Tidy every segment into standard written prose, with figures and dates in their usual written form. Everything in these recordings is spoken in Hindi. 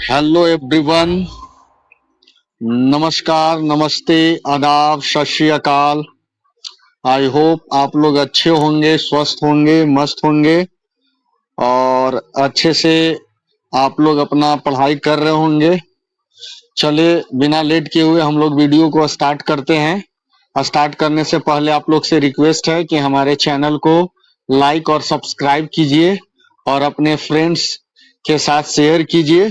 Hello everyone. नमस्कार, नमस्ते, आदाब, सत श्री अकाल। आई होप आप लोग अच्छे होंगे, स्वस्थ होंगे, मस्त होंगे और अच्छे से आप लोग अपना पढ़ाई कर रहे होंगे। चलिए बिना लेट किए हुए हम लोग वीडियो को स्टार्ट करते हैं। स्टार्ट करने से पहले आप लोग से रिक्वेस्ट है कि हमारे चैनल को लाइक और सब्सक्राइब कीजिए और अपने फ्रेंड्स के साथ शेयर कीजिए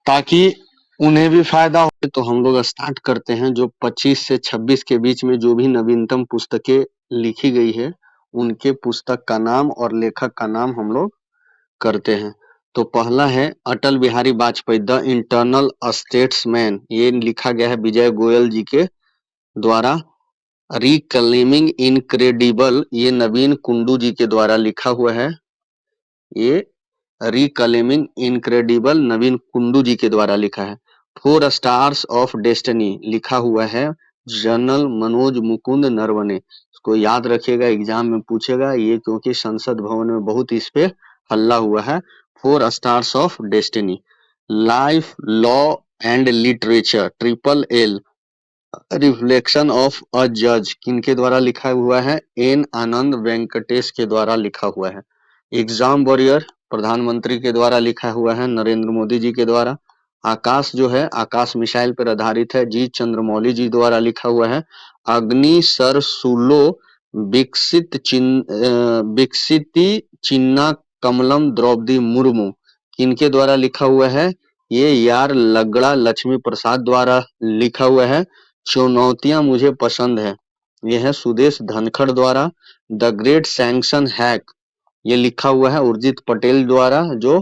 ताकि उन्हें भी फायदा हो। तो हम लोग स्टार्ट करते हैं। जो 25 से 26 के बीच में जो भी नवीनतम पुस्तकें लिखी गई है उनके पुस्तक का नाम और लेखक का नाम हम लोग करते हैं। तो पहला है Atal Bihari Vajpayee, the internal statesman. ये लिखा गया है विजय गोयल जी के द्वारा। रिक्लेमिंग इनक्रेडिबल, ये नवीन कुंडू जी के द्वारा लिखा हुआ है। ये रिक्लेमिंग इनक्रेडिबल नवीन कुंडू जी के द्वारा लिखा है। 4 स्टार्स ऑफ डेस्टिनी लिखा हुआ है जनरल मनोज मुकुंद नरवणे। इसको याद रखिएगा, एग्जाम में पूछेगा ये, क्योंकि संसद भवन में बहुत इस पे हल्ला हुआ है। 4 stars of destiny. Life, law and literature, triple L, reflection of a जज, किनके द्वारा लिखा हुआ है? एन आनंद वेंकटेश के द्वारा लिखा हुआ है। एग्जाम वॉरियर, प्रधानमंत्री के द्वारा लिखा हुआ है, नरेंद्र मोदी जी के द्वारा। आकाश जो है आकाश मिसाइल पर आधारित है, जी चंद्रमौली जी द्वारा लिखा हुआ है। अग्नि सर सुलो विकसिति चिन्ना कमलम द्रौपदी मुर्मू, किनके द्वारा लिखा हुआ है? ये यार लगड़ा लक्ष्मी प्रसाद द्वारा लिखा हुआ है। चुनौतियां मुझे पसंद है, यह है सुदेश धनखड़ द्वारा। द ग्रेट सैंक्शन हैक, ये लिखा हुआ है उर्जित पटेल द्वारा, जो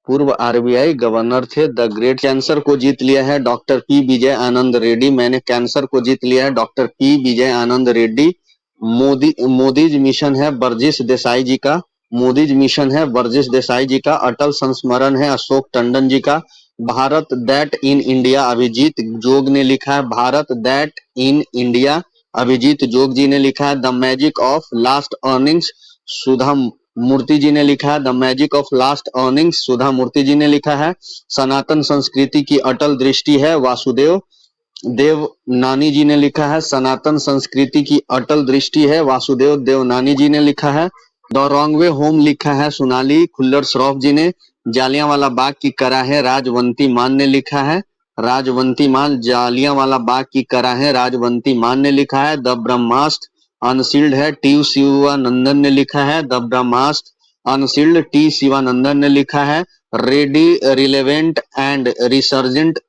पूर्व आरबीआई गवर्नर थे। द ग्रेट, कैंसर को जीत लिया है डॉक्टर पी विजय आनंद रेड्डी। मैंने कैंसर को जीत लिया है doctor P Vijay Anand Reddy. Modi's mission है बर्जिस देसाई जी का। मोदीज मिशन है बर्जिस देसाई जी का। अटल संस्मरण है अशोक टंडन जी का। Bharat that in India, Abhijit Jog ने लिखा है। Bharat that in India, Abhijit Jog ji ने लिखा है। The magic of last earnings, Sudha Murthy ji ने लिखा है। The magic of last earnings, Sudha Murthy ji ने लिखा है। सनातन संस्कृति की अटल दृष्टि है, वासुदेव देवनानी जी ने लिखा है। सनातन संस्कृति की अटल दृष्टि है, वासुदेव देवनानी जी ने लिखा है। द रॉन्ग वे होम लिखा है सोनाली खुल्लर श्रॉफ जी ने। जालियांवाला बाग की कराहे, राजवंती मान ने लिखा है। राजवंती मान, जालियांवाला बाग की कराहे, राजवंती मान ने लिखा है। द ब्रह्मास्त्र अनसील्ड है, टी शिवानंदन ने लिखा है। The Brahmastra unsealed, T Shivanandan ने लिखा है। Ready relevant and resurgent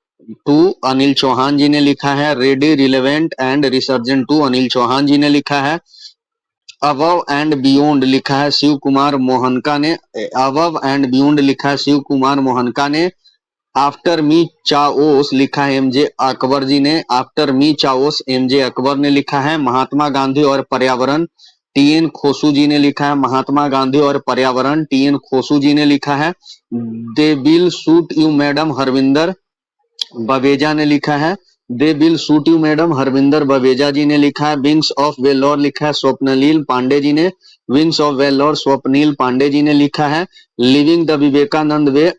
two, Anil Chauhan ji ने लिखा है। Ready relevant and resurgent two, Anil Chauhan ji ने लिखा है। अबव एंड बियॉन्ड लिखा है शिव कुमार मोहनका ने। अबव एंड बियॉन्ड लिखा है शिव कुमार मोहनका ने। आफ्टर मी चाओस लिखा है एमजे अकबर जी ने। After me chaos MJ Akbar ने लिखा है। महात्मा गांधी और पर्यावरण, टीएन खोसू जी ने लिखा है। महात्मा गांधी और पर्यावरण, टीएन खोसू जी ने लिखा है। They will suit you madam, Harvinder Baweja ने लिखा है। They will suit you madam, Harvinder Baweja ji ने लिखा है। विंग्स ऑफ वेलोर लिखा है स्वप्नलील पांडे जी ने। विंग्स ऑफ वेलोर स्वप्नील पांडे जी ने लिखा है। लिविंग द विवेकानंद वे,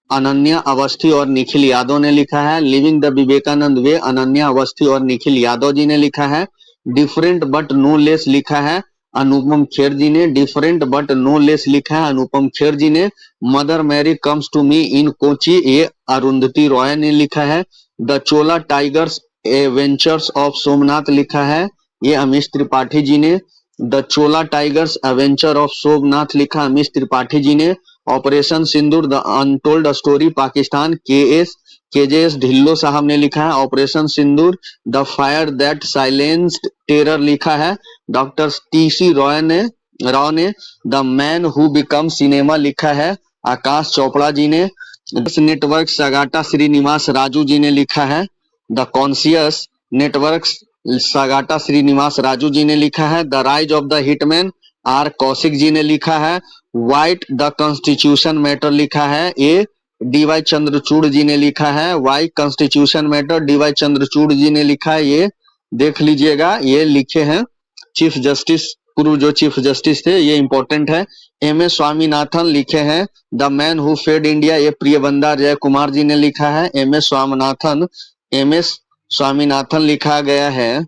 अनन्या अवस्थी और निखिल यादव ने लिखा है। लिविंग द विवेकानंद वे, अनन्या अवस्थी और निखिल यादव जी ने लिखा है। डिफरेंट बट नो लेस लिखा है अनुपम खेर जी ने। डिफरेंट बट नो लेस लिखा है अनुपम खेर जी ने। Mother Mary comes to me in Kochi, ये अरुंधति रॉय ने लिखा है। The Chola tigers avengers of Somnath लिखा है, ये अमीश त्रिपाठी जी ने। The Chola tigers avenger of Somnath लिखा अमीश त्रिपाठी जी ने। Operation Sindoor the untold story Pakistan, KJS Dhillon साहब ने लिखा है। Operation Sindoor the fire that silenced terror लिखा है डॉक्टर टीसी राव ने। The man who become cinema लिखा है आकाश चोपड़ा जी ने। नेटवर्क सगाटा श्रीनिवास राजू जी ने लिखा है। The conscious network Sagata Srinivasa Raju ji ने लिखा है। The rise of the hitman R Kaushik ji ने लिखा है। व्हाइट द कॉन्स्टिट्यूशन मैटर लिखा है, ये डीवाई चंद्रचूड़ जी ने लिखा है। Why constitution matter, DY Chandrachud ji ने लिखा है, ये देख लीजिएगा। ये लिखे हैं चीफ जस्टिस पूर्व जो चीफ जस्टिस थे, ये इंपॉर्टेंट है। एम एस स्वामीनाथन लिखे हैं the man who fed India, ये प्रियबंदा जय कुमार जी ने लिखा है। एम एस स्वामीनाथन लिखा गया है।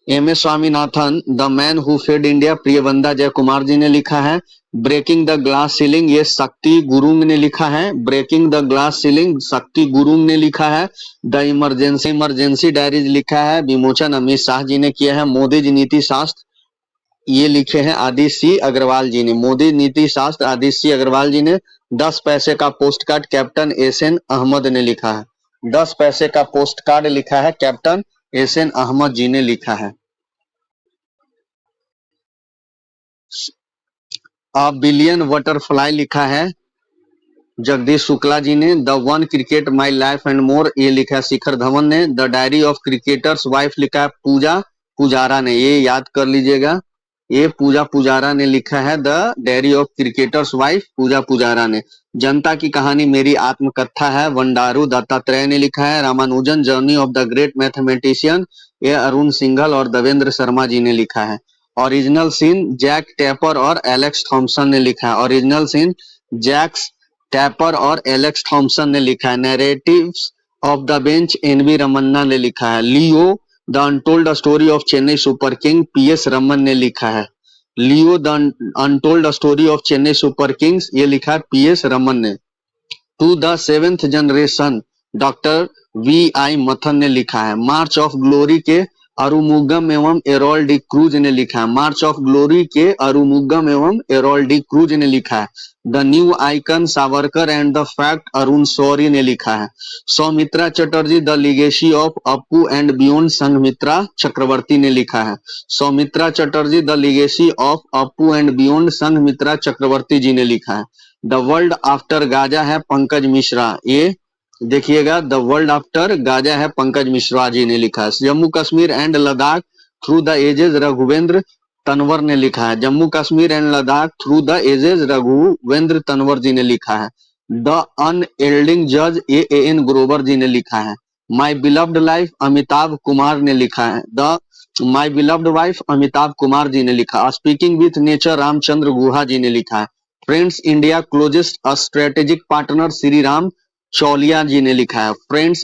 M S Swaminathan the man who fed India, Priyambada Jay Kumar ji ने लिखा है। ब्रेकिंग द ग्लास सीलिंग, ये शक्ति गुरुंग ने लिखा है। ब्रेकिंग द ग्लास सीलिंग शक्ति गुरुंग ने लिखा है। द इमरजेंसी डायरीज लिखा है, विमोचन अमित शाह जी ने किया है। मोदी जी नीति शास्त्र, ये लिखे हैं आदित्य सिंह अग्रवाल जी ने। मोदी नीति शास्त्र आदित्य सिंह अग्रवाल जी ने। 10 पैसे का postcard captain S N Ahmed ने लिखा है। 10 पैसे का पोस्ट कार्ड लिखा है कैप्टन एस एन अहमद जी ने लिखा है। अ बिलियन बटरफ्लाई लिखा है जगदीश शुक्ला जी ने। The one cricket my life and more, ये लिखा है शिखर धवन ने। The diary of cricketers wife लिखा है पूजा पुजारा ने, ये याद कर लीजिएगा, ये पूजा पुजारा ने लिखा है। The diary of cricketers wife Puja Pujara ने। जनता की कहानी मेरी आत्मकथा है, वंडारू दत्तात्रेय ने लिखा है। Ramanujan journey of the great mathematician, ये अरुण सिंघल और देवेंद्र शर्मा जी ने लिखा है। ओरिजिनल सीन जैक टेपर और एलेक्स थॉम्सन ने लिखा है। ओरिजिनल सीन जैक्स टैपर और एलेक्स थॉम्सन ने लिखा है। Narratives of the bench NV Ramana ने लिखा है। Leo the untold story of Chennai super king PS Raman ने लिखा है। Leo the untold story of Chennai super kings, ये लिखा है पीएस रमन ने। To the seventh generation doctor V I Mathan ने लिखा है। मार्च ऑफ ग्लोरी के अरुमुगम एवं एरोल डी क्रूज ने लिखा है। मार्च ऑफ ग्लोरी के अरुमुगम एवं एरोल डी क्रूज ने लिखा है। The new icon Savarkar and the fact Arun Shourie ने लिखा है। Soumitra Chatterjee the legacy of Apu and beyond Sanghamitra Chakraborty ने लिखा है। Soumitra Chatterjee the legacy of Apu and beyond Sanghamitra Chakraborty ji ने लिखा है। द वर्ल्ड आफ्टर गाजा है पंकज मिश्रा, ये देखिएगा, द वर्ल्ड आफ्टर गाजा है पंकज मिश्रा जी ने लिखा है। Jammu Kashmir and Ladakh through the ages Raghuvendra Tanwar ने लिखा है। Jammu Kashmir and Ladakh through the ages Raghuvendra Tanwar ji ने लिखा है। द अनएल्डिंग जज ए एन ग्रोवर जी ने लिखा है। My beloved life Amitabh Kumar ने लिखा है। The my beloved wife Amitabh Kumar ji ने लिखा। Speaking with nature Ramachandra Guha ji ने लिखा है। Friends India closest strategic partner Shri Ram Chaulia ji ने लिखा है। फ्रेंड्स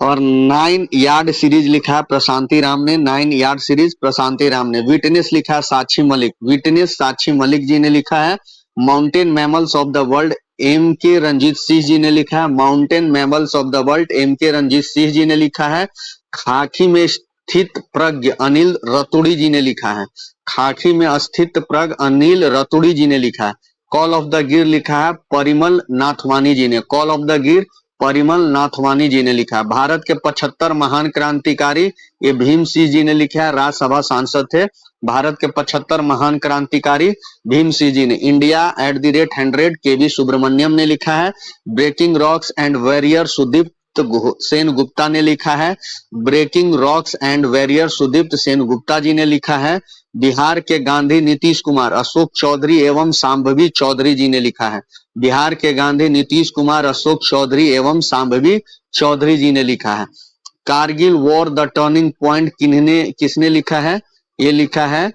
और 9 यार्ड सीरीज लिखा है प्रशांति राम ने। 9 यार्ड सीरीज प्रशांति राम ने। विटनेस लिखा है साक्षी मलिक। विटनेस साक्षी मलिक जी ने लिखा है। Mountain mammals of the world M K Ranjit Singh ji ने लिखा है। Mountain mammals of the world M K Ranjit Singh ji ने लिखा है। खाकी में स्थित प्रज्ञ अनिल रतुड़ी जी ने लिखा है। खाकी में स्थित प्रज्ञ अनिल रतुड़ी जी ने लिखा है। कॉल ऑफ द गिर लिखा है परिमल नाथवानी जी ने। कॉल ऑफ द गिर परिमल नाथवानी जी ने लिखा है। भारत के 75 महान क्रांतिकारी, ये भीम सिंह जी ने लिखा है, राज्यसभा सांसद थे। भारत के 75 महान क्रांतिकारी भीम सिंह जी ने। इंडिया @100 केवी सुब्रमण्यम ने लिखा है। Breaking rocks and warrior Sudipta Sen Gupta ने लिखा है। Breaking rocks and warrior Sudipta Sen Gupta ji ने लिखा है। बिहार के गांधी नीतीश कुमार अशोक चौधरी एवं सांभवी चौधरी जी ने लिखा है। बिहार के गांधी नीतीश कुमार अशोक चौधरी एवं सांभवी चौधरी जी ने लिखा है। Kargil war the turning point किसने लिखा है? ये लिखा है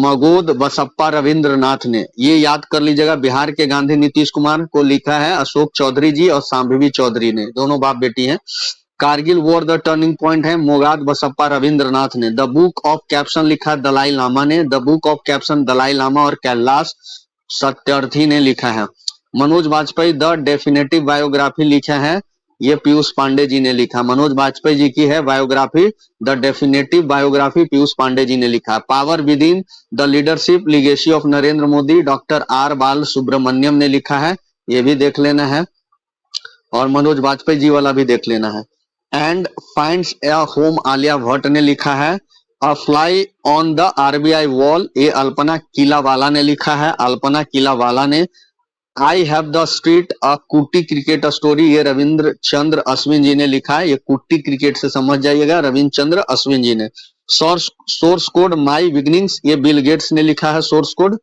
मगोद बसप्पा रविंद्रनाथ ने। ये याद कर लीजिएगा, बिहार के गांधी नीतीश कुमार को लिखा है अशोक चौधरी जी और सांभवी चौधरी ने, दोनों बाप बेटी हैं। Kargil war the turning point है मोगाद बसप्पा रविंद्रनाथ ने। द बुक ऑफ कैप्शन लिखा दलाई लामा ने। The book of caption Dalai Lama और कैलाश सत्यार्थी ने लिखा है। Manoj Bajpayee the definitive biography लिखा है, ये पीयूष पांडे जी ने लिखा। मनोज वाजपेयी जी की है biography, the definitive biography Piyush Pandey ji ने लिखा। Power within the leadership legacy of Narendra Modi doctor R Bal Subramaniam ने लिखा है, ये भी देख लेना है, और मनोज वाजपेयी जी वाला भी देख लेना है। And finds A home Alia Bhatt ने लिखा है। अ fly on the RBI wall, ये अल्पना किलावाला ने लिखा है, अल्पना किलावाला ने। आई हैव द स्ट्रीट अ कुट्टी क्रिकेट स्टोरी, ये रविंद्र चंद्र अश्विन जी ने लिखा है। ये कुट्टी क्रिकेट से समझ जाइएगा, रविंद्र चंद्र अश्विन जी ने। सोर्स कोड माई बिगिनिंग्स, ये बिल गेट्स ने लिखा है source code.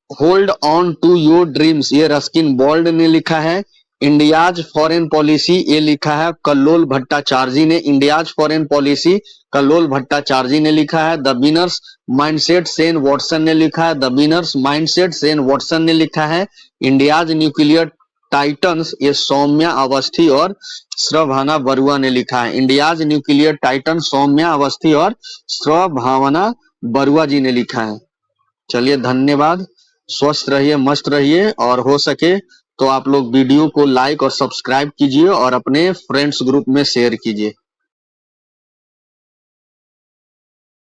Hold on to your dreams, ये रस्किन बोल्ड ने लिखा है। इंडियाज फॉरेन पॉलिसी, ये लिखा है कल्लोल भट्टाचार्य ने। इंडियाज फॉरेन पॉलिसी कल्लोल भट्टाचार्य ने लिखा है। The winners mindset Sen Watson ने लिखा है। The winners mindset Sen Watson ने लिखा है। इंडियाज न्यूक्लियर टाइटन्स, ये सौम्या अवस्थी और श्रभावना बरुआ ने लिखा है। India's nuclear titan Saumya Awasthi और श्रभावना बरुआ जी ने लिखा है। चलिए धन्यवाद, स्वस्थ रहिए, मस्त रहिए, और हो सके तो आप लोग वीडियो को लाइक और सब्सक्राइब कीजिए और अपने फ्रेंड्स ग्रुप में शेयर कीजिए।